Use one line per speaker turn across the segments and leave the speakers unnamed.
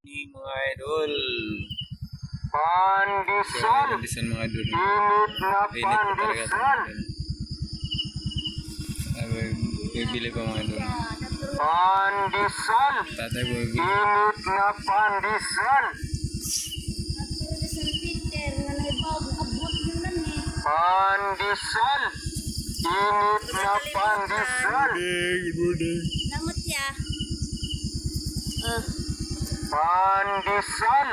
Ni mga idol.
Pandesal.
Pandesal mga idol.
Init na
Init na talaga ito,
pandesal.
mga idol. Bibili pa mga idol.
Pandesal.
Tatay ko bibili.
Init na pandesal. Pandesal. Init na pandesal.
Good morning.
Lamot ya.
Pandesal.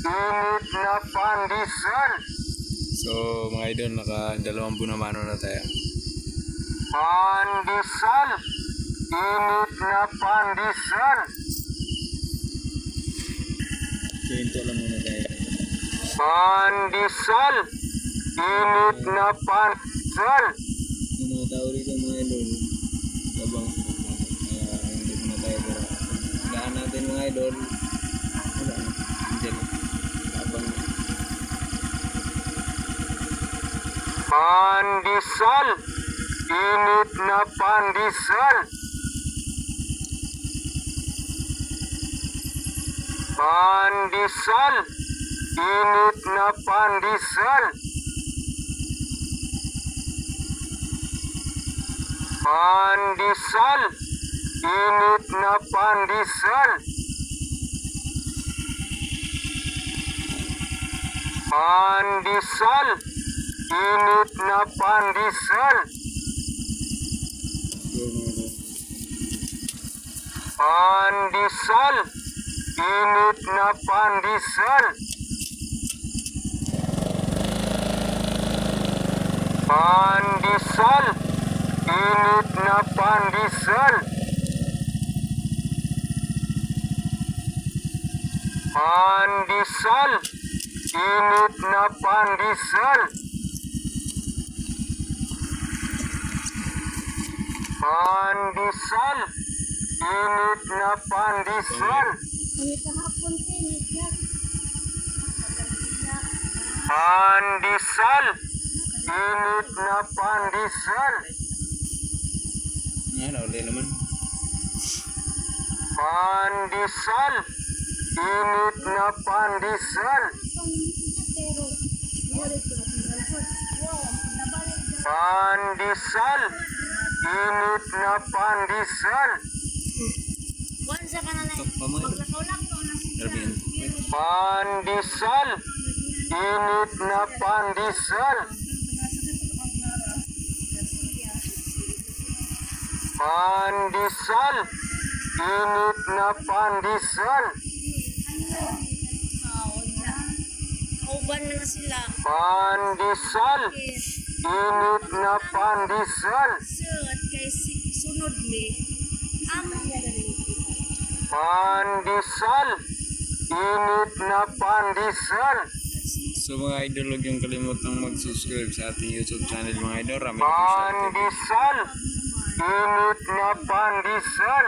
Init na pandesal.
So mga idol, naka 2 bunamano na tayo.
Pandesal. Init na pandesal.
So ito lang muna tayo.
Pandesal. Init na pandesal.
Yung mga tao rito mga idol, labang hindi ko na tayo pero daan natin mga idol. Wala na. Diyan. Labang.
Pandesal. Init na pandesal. Pandesal. Init na pandesal. Pandesal. Init na pandesal. Pandesal. Init na pandesal. Pandesal. Init na pandesal. Pandesal. Init na pandesal. Pandesal. Init na pandesal. Pandesal. Init na pandesal.
Ini kahapon tinit ya.
Pandesal. Init na pandesal.
Ano ulit naman?
Pandesal. Init na pandesal.
Pero wala ko na pinalpot. Wow, nabalik na.
Pandesal. Init na pandesal.
Kuan sa kanana.
Pamoy.
Maglakaw-lak to na.
Grabe yan.
Pandesal. Init na pandesal. Pandesal. Init na pandesal.
Kauban na sila.
Pandesal. Init na pandesal.
Sud kay sunod ni.
Pandesal. Init na pandesal.
So mga idol, huwag yung kalimutang mag-subscribe sa ating YouTube channel mga idol. Rami na po siya.
Pandesal. Init na pandesal.